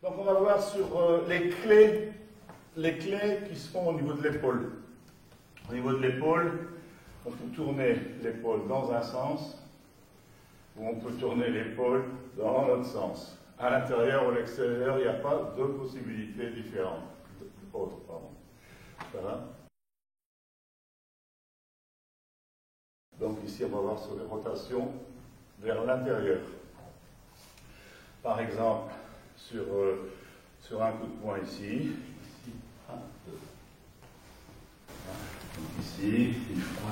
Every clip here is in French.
Donc on va voir sur les clés qui se font au niveau de l'épaule. Au niveau de l'épaule, on peut tourner l'épaule dans un sens, ou on peut tourner l'épaule dans l'autre sens. À l'intérieur ou à l'extérieur, il n'y a pas de possibilités différentes. Autres, pardon. Ça va? Donc ici, on va voir sur les rotations vers l'intérieur. Par exemple, sur un coup de poing ici, un, deux. Donc ici, une fois,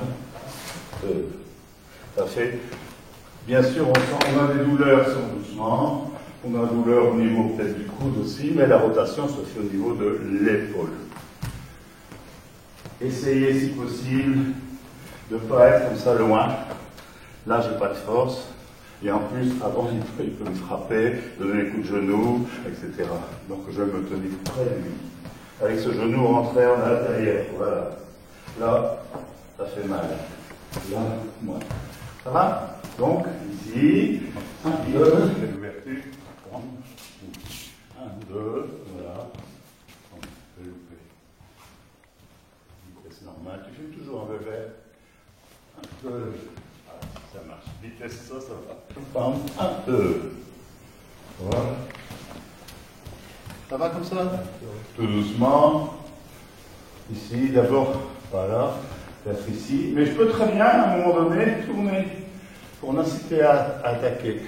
deux. Ça fait, bien sûr, on a des douleurs sur doucement, on a des douleurs au niveau peut-être du coude aussi, mais la rotation se fait au niveau de l'épaule. Essayez, si possible, de ne pas être comme ça loin. Là, j'ai pas de force. Et en plus, avant, il peut me frapper, donner des coups de genou, etc. Donc, je vais me tenir près de lui. Avec ce genou rentré en intérieur. Voilà. Là, ça fait mal. Là, moins. Ça va? Donc, ici, 1, 2, l'ouverture. 1, 2, voilà. Je vais louper. Vitesse normale. Tu fais toujours un bébé. 1, 2. Ça marche. Vitesse, ça va. 1, 2. Voilà. Ça va comme ça? Tout doucement. Ici, d'abord, voilà. Peut-être ici. Mais je peux très bien, à un moment donné, tourner pour l'inciter à attaquer.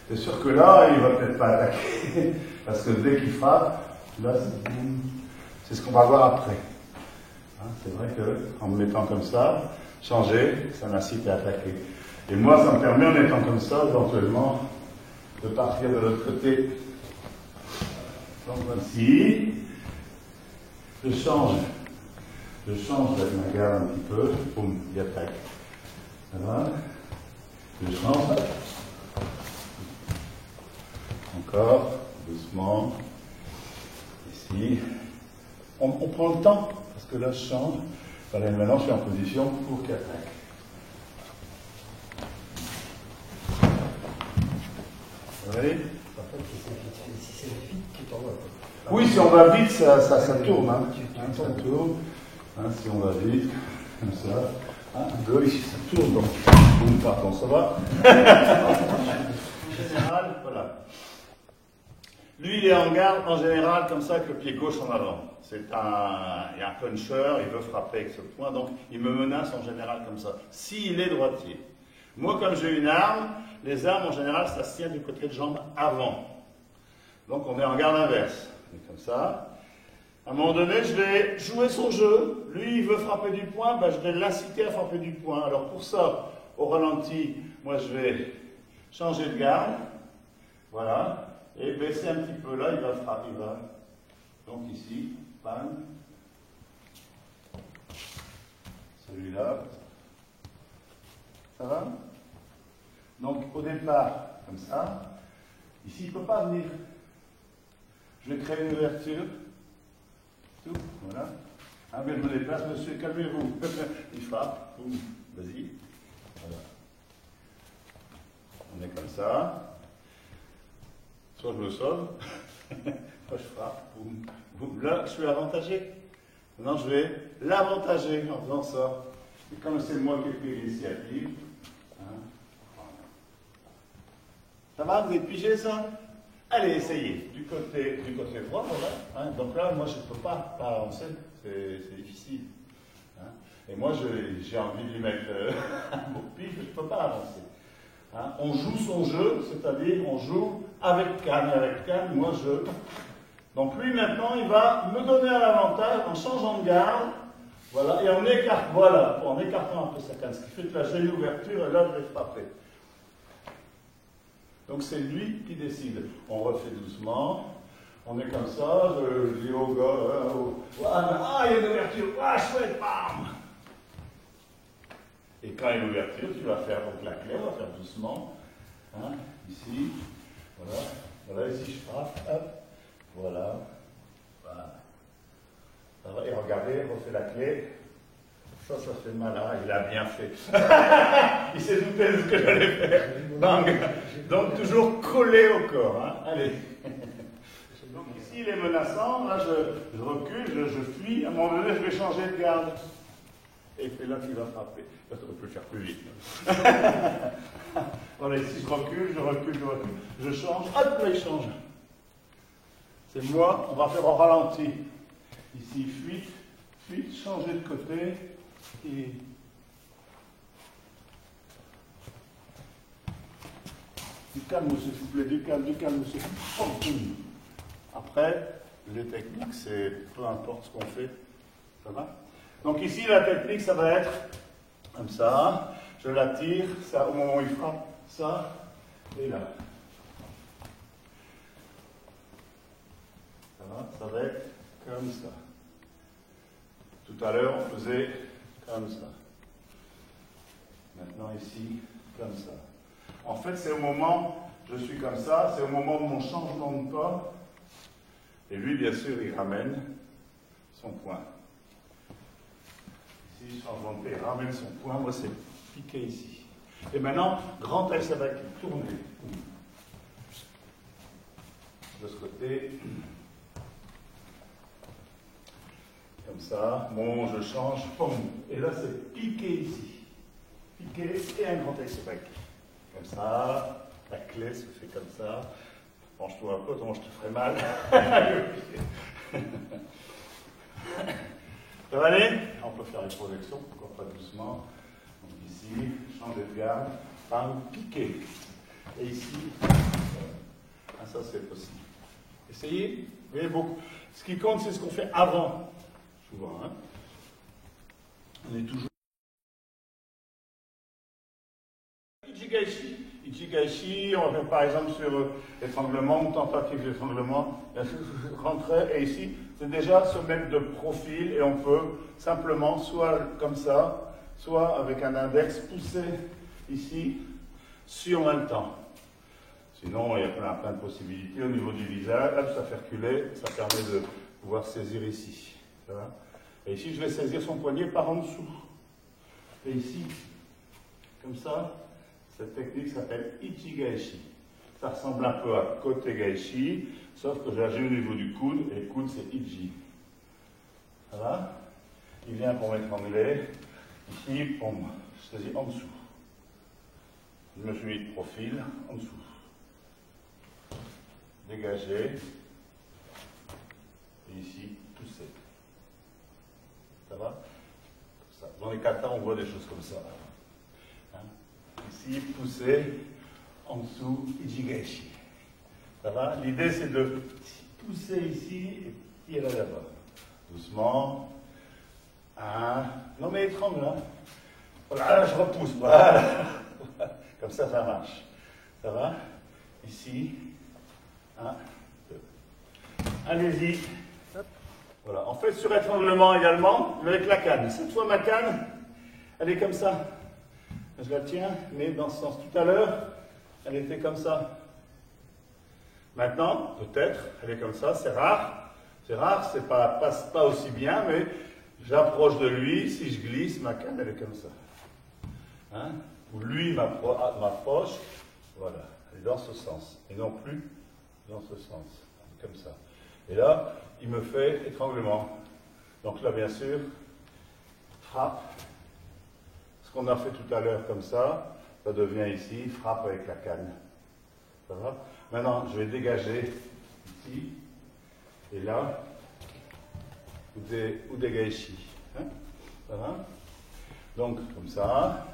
C'est sûr que là, il ne va peut-être pas attaquer. Parce que dès qu'il frappe, là, c'est ce qu'on va voir après. Hein, c'est vrai qu'en me mettant comme ça, changer, ça m'incite à attaquer. Et moi, ça me permet, en étant comme ça, éventuellement, de partir de l'autre côté. Donc ici, je change avec ma garde un petit peu, boum, il attaque. Voilà, je change. Encore, doucement, ici. On prend le temps, parce que là, je change. Voilà, maintenant, je suis en position pour qu'il attaque. Vous voyez? Si c'est vite, tu t'en vas. Oui, si on va vite, ça tourne. Hein. Ça tourne. Hein, si on va vite, comme ça. 1, 2, ici, ça tourne. Donc, boum, pardon, ça va. En général, voilà. Lui, il est en garde, en général, comme ça, avec le pied gauche en avant. Il y a un puncher, il veut frapper avec ce point, donc il me menace en général comme ça. S'il est droitier. Moi, comme j'ai une arme, les armes, en général, ça se tient du côté de jambe avant. Donc, on est en garde inverse. On est comme ça. À un moment donné, je vais jouer son jeu. Lui, il veut frapper du poing, ben, je vais l'inciter à frapper du poing. Alors, pour ça, au ralenti, moi, je vais changer de garde. Voilà. Et baisser un petit peu là, il va frapper. Donc ici, bang. Celui-là. Ça va? Donc au départ, comme ça. Ici, il ne peut pas venir. Je vais créer une ouverture. Tout, voilà. Ah, mais je me déplace, monsieur, calmez-vous. Il frappe. Vas-y. Voilà. On est comme ça. Soit je me sauve, soit je frappe, boum, boum. Là, je suis avantagé. Maintenant, je vais l'avantager en faisant ça. Et comme c'est moi qui ai pris l'initiative, hein, ça va, vous avez pigé ça? Allez, essayez. Du côté droit, voilà. Hein. Donc là, moi, je ne peux pas avancer. C'est difficile. Hein. Et moi, j'ai envie de lui mettre un beau pif, je ne peux pas avancer. Hein, on joue son jeu, c'est-à-dire on joue avec calme. Avec calme, moi je. Donc lui maintenant, il va me donner un avantage en changeant de garde, voilà, et en écartant un peu sa canne, ce qui fait que là j'ai l'ouverture et là je vais frapper. Donc c'est lui qui décide. On refait doucement. On est comme ça. Je dis au gars, il y a une ouverture. Ah, chouette, bam. Et quand il y a l'ouverture, tu vas faire donc la clé, on va faire doucement. Hein, ici, voilà. Voilà, ici je frappe, hop, voilà. Voilà. Et regardez, on refait la clé. Ça fait mal, hein, il a bien fait. Il s'est douté de ce que j'allais faire. Bang. Donc toujours collé au corps. Hein. Allez. s'il est menaçant, là je recule, je fuis, à un moment donné je vais changer de garde. Et c'est là qu'il va frapper. Là, on peut le faire plus vite. Voilà, ici je recule, je change, hop, là il change. C'est moi, on va faire au ralenti. Ici, fuite, changer de côté, et du calme, s'il vous plaît, du calme, s'il vous plaît. Après, les techniques, c'est peu importe ce qu'on fait, ça va? Donc ici, la technique, ça va être comme ça, je la tire, ça, au moment où il frappe, ça, et là. Ça va être comme ça. Tout à l'heure, on faisait comme ça. Maintenant, ici, comme ça. En fait, c'est au moment, je suis comme ça, c'est au moment de mon changement de pas. Et lui, bien sûr, il ramène son point. Ici, changement de pas, il ramène son point. Moi, c'est piqué ici. Et maintenant, grand L, ça va être tourné. De ce côté. Comme ça, bon, je change, boum. Et là, c'est piqué ici. Piqué et un grand L-back. Comme ça, la clé se fait comme ça. Penche-toi un peu, autrement je te ferai mal. Ça va aller? On peut faire les projections, pourquoi pas doucement. Donc ici, changer de garde, bam, piqué. Et ici, ça c'est possible. Essayez, vous voyez beaucoup. Ce qui compte, c'est ce qu'on fait avant. Souvent, hein. On est toujours. Ichigaishi, on va faire par exemple sur l'étranglement ou tentative d'étranglement, rentrer et ici, c'est déjà se mettre de profil et on peut simplement, soit comme ça, soit avec un index, pousser ici, sur en même temps. Sinon, il y a plein de possibilités au niveau du visage. Hop, ça fait reculer, ça permet de pouvoir saisir ici. Ça va? Et ici, je vais saisir son poignet par en dessous. Et ici, comme ça, cette technique s'appelle Ichigaishi. Ça ressemble un peu à Kote Gaishi, sauf que j'agis au niveau du coude, et le coude c'est Ichi. Ça va? Il vient pour m'étrangler. Ici, je saisis en dessous. Je me suis mis de profil, en dessous. Dégager. Et ici, pousser. Ça va? Ça. Dans les katas, on voit des choses comme ça. Hein? Ici, pousser, en dessous, Ichigaishi. Ça va? L'idée, c'est de pousser ici et tirer là-bas. Doucement. Non, mais étrangle, hein? Voilà, je repousse. Voilà. Comme ça marche. Ça va? Ici. 1, 2. Allez-y. Voilà. On fait sur étranglement également, mais avec la canne. Cette fois, ma canne, elle est comme ça. Je la tiens, mais dans ce sens. Tout à l'heure, elle était comme ça. Maintenant, peut-être, elle est comme ça. C'est rare. C'est rare, c'est passe pas aussi bien, mais j'approche de lui. Si je glisse, ma canne, elle est comme ça. Hein? Ou lui m'approche. Voilà. Elle est dans ce sens. Et non plus dans ce sens. Comme ça. Et là, il me fait étranglement. Donc là, bien sûr, frappe. Ce qu'on a fait tout à l'heure comme ça devient ici, frappe avec la canne. Ça va? Maintenant, je vais dégager ici, et là, ou des gaishi. Hein? Ça va? Donc, comme ça,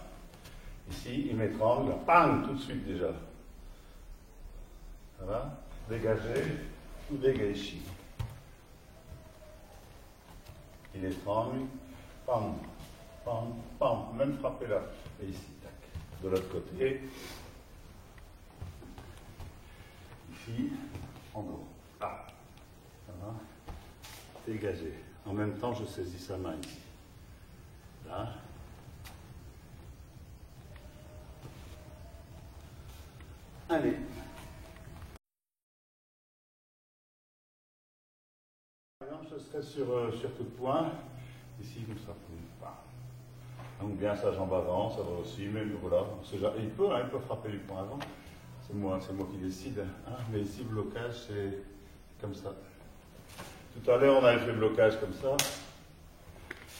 ici, il m'étrangle, bang, tout de suite déjà. Ça va? Dégager, ou des gaishi. Il étrangle, pam, pam, pam, même frapper là, et ici, tac. De l'autre côté, ici, en gros. Ah, ça va? Dégager. En même temps, je saisis sa main ici. Là. Allez. Par exemple, je serais sur coup de poing, ici, comme ça. Donc bien sa jambe avant, ça va aussi, mais voilà. Il peut frapper du poing avant. C'est moi qui décide. Hein, mais ici, blocage, c'est comme ça. Tout à l'heure, on avait fait blocage comme ça.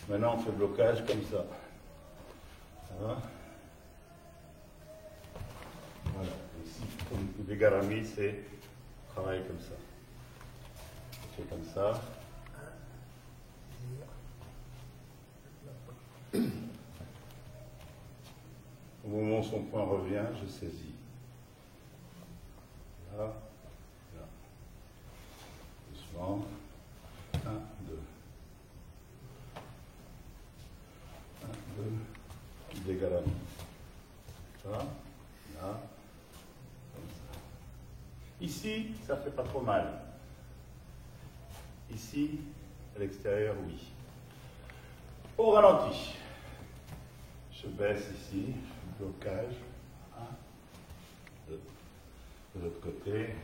Maintenant, on fait blocage comme ça. Ça va? Voilà. Ici, comme les garamis, c'est travailler comme ça. On fait comme ça. Au moment où son point revient, je saisis. Là, là. Doucement. 1, 2. 1, 2. Des garamis. Ça, là, comme ça. Ici, ça ne fait pas trop mal. Ici, à l'extérieur, oui. Au ralenti. Je baisse ici, blocage. 1, 2. De l'autre côté.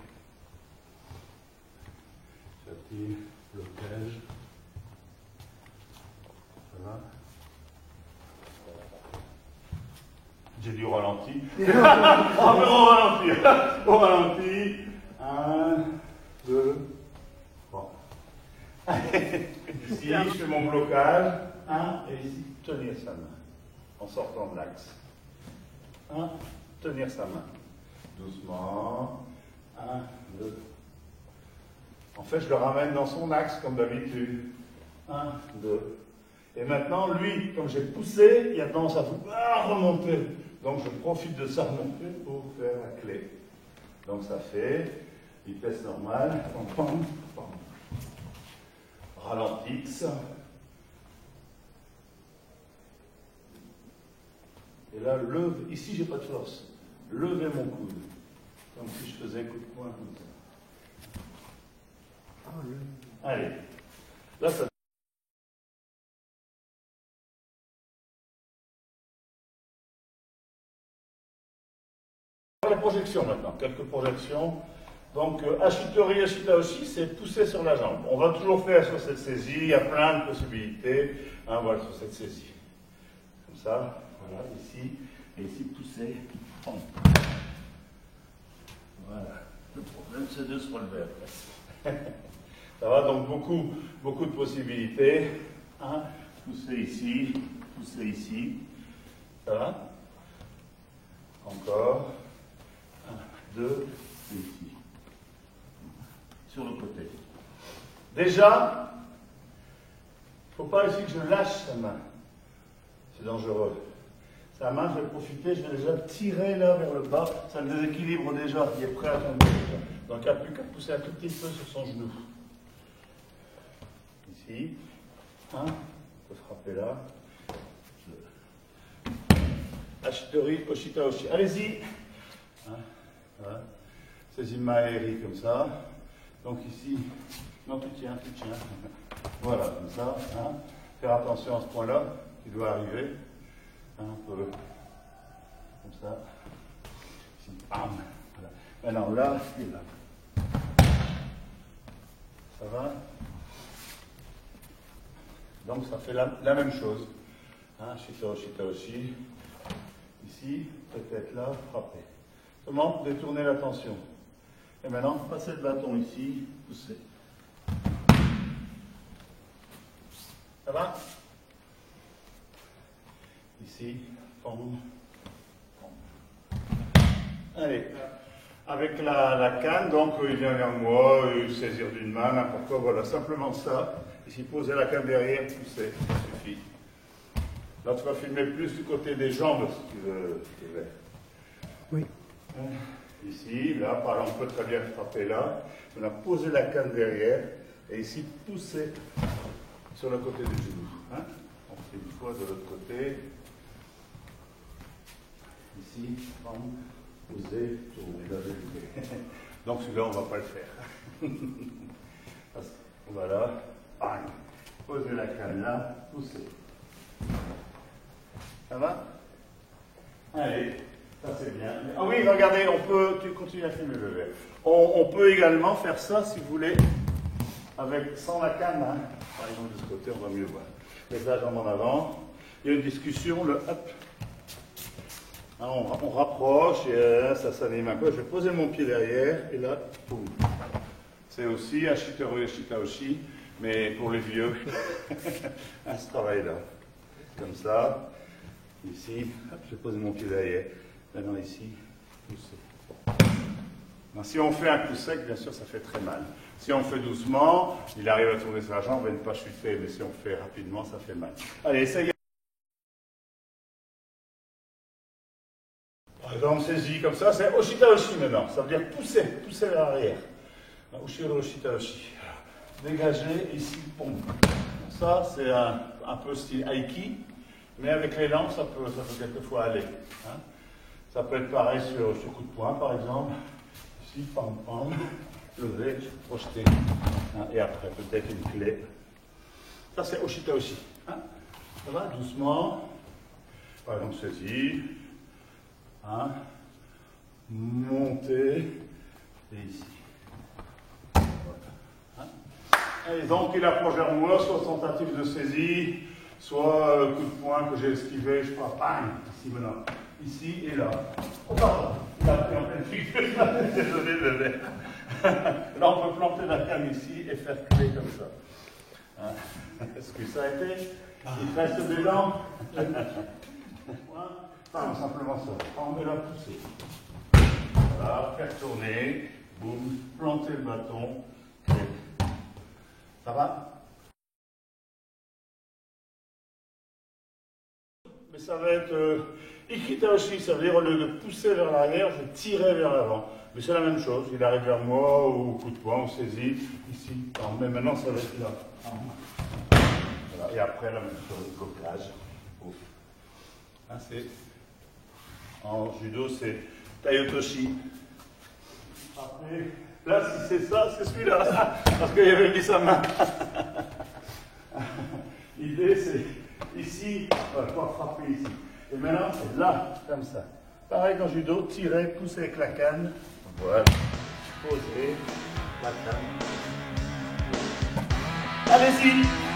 J'attire, blocage. Voilà. J'ai dit au ralenti. On peut ralentir. Au ralenti. 1, 2, 3. Ici, je fais mon blocage. 1, et ici, tenir sa main. En sortant de l'axe. 1, tenir sa main. Doucement. 1, 2. En fait, je le ramène dans son axe comme d'habitude. 1, 2. Et maintenant, lui, comme j'ai poussé, il a tendance à vouloir remonter. Donc, je profite de sa remontée pour faire la clé. Donc, ça fait vitesse normale. Ralentix. Et là, leve. Ici, j'ai pas de force. Levez mon coude. Comme si je faisais un coup de poing comme ça. Allez. Là, ça. Les projections maintenant, quelques projections. Donc, Ashitori, Ashitaoshi, c'est pousser sur la jambe. On va toujours faire sur cette saisie, il y a plein de possibilités. Voilà, sur cette saisie. Comme ça, voilà, ici, et ici, pousser. Voilà. Le problème, c'est de se relever après. Ça va, donc beaucoup de possibilités. Pousser ici, pousser ici. Ça va? Encore. 1, 2, et ici. Sur le côté. Déjà, il ne faut pas ici que je lâche sa main. C'est dangereux. Sa main, je vais profiter, je vais déjà tirer là vers le bas. Ça le déséquilibre déjà, il est prêt à tomber. Donc il n'y a plus qu'à pousser un tout petit peu sur son genou. Ici. On peut frapper là. Ashitori, Oshitaoshi. Allez-y. Voilà. Seisin aéri comme ça. Donc ici, non, tu tiens. Voilà, comme ça. Faire attention à ce point-là, qui doit arriver. Un peu comme ça. Ici, bam. Voilà. Maintenant là et là. Ça va? Donc ça fait la même chose. Shitaoshi. Ici, peut-être là, frapper. Comment détourner l'attention. Et maintenant, passez le bâton ici, poussez. Ça va? Ici, pom. Allez, avec la canne, donc il vient vers moi, saisir d'une main, n'importe quoi, voilà, simplement ça. Ici, poser la canne derrière, pousser, ça suffit. Là, tu vas filmer plus du côté des jambes, si tu veux. Oui. Ici, là, par là, on peut très bien frapper là. On a posé la canne derrière, et ici, pousser sur le côté du genou. On fait une fois de l'autre côté. Ici, poser, tourner, la donc celui-là, on ne va pas le faire. Voilà, bang. Poser la canne là, pousser. Ça va? Allez, ça c'est bien. Ah oui, regardez, tu continues à filmer le verre. On peut également faire ça, si vous voulez, sans la canne. Par exemple, de ce côté, on va mieux voir. Les jambes en avant. Il y a une discussion, le hop. On rapproche, et ça s'anime un peu. Je vais poser mon pied derrière, et là, boum. C'est aussi Ashitori, Ashitaoshi. Mais pour les vieux, ce travail-là. Comme ça, ici, hop, je pose mon pied derrière. Maintenant ici, pousser. Alors, si on fait un coup sec, bien sûr, ça fait très mal. Si on fait doucement, il arrive à tourner sa jambe et ne pas chuter. Mais si on fait rapidement, ça fait mal. Allez, essayez. Par exemple, saisie comme ça, c'est Oshita-Oshi maintenant. Ça veut dire pousser vers l'arrière. Ushiro Oshita-Oshi. Dégager, ici, pompe. Ça, c'est un peu style Aiki, mais avec l'élan, ça peut quelquefois aller. Hein. Ça peut être pareil sur coup de poing, par exemple. Ici, pam, pam, lever, projeter. Hein. Et après, peut-être une clé. Ça, c'est Oshita-Oshi. Hein. Ça va, doucement. Par exemple, saisie. Hein. Monter. Et ici. Et donc il approche vers moi, soit tentative de saisie, soit coup de poing que j'ai esquivé, je crois, bang, ici maintenant, ici et là. Oh pardon, il a pris en pleine figure, désolé le verre. Là on peut planter la canne ici et faire clé comme ça. Hein? Est-ce que ça a été? Il reste des dents. Enfin, simplement ça, on met la poussée. Voilà, faire tourner, boum, planter le bâton, clé. Ça va? Mais ça va être Ikita-Oshi, ça veut dire au lieu de pousser vers l'arrière, je tirais vers l'avant. Mais c'est la même chose, il arrive vers moi, au coup de poing, on saisit, ici. Alors, mais maintenant ça va être là. Voilà. Et après la même chose, blocage. Hein, c'est, en judo, c'est Taiotoshi. Après, là, si c'est ça, c'est celui-là, parce qu'il avait mis sa main. L'idée, c'est ici, on va pouvoir frapper ici. Et maintenant, c'est là, comme ça. Pareil qu'en judo, tirer, pousser avec la canne. Voilà. Poser la canne. Allez-y!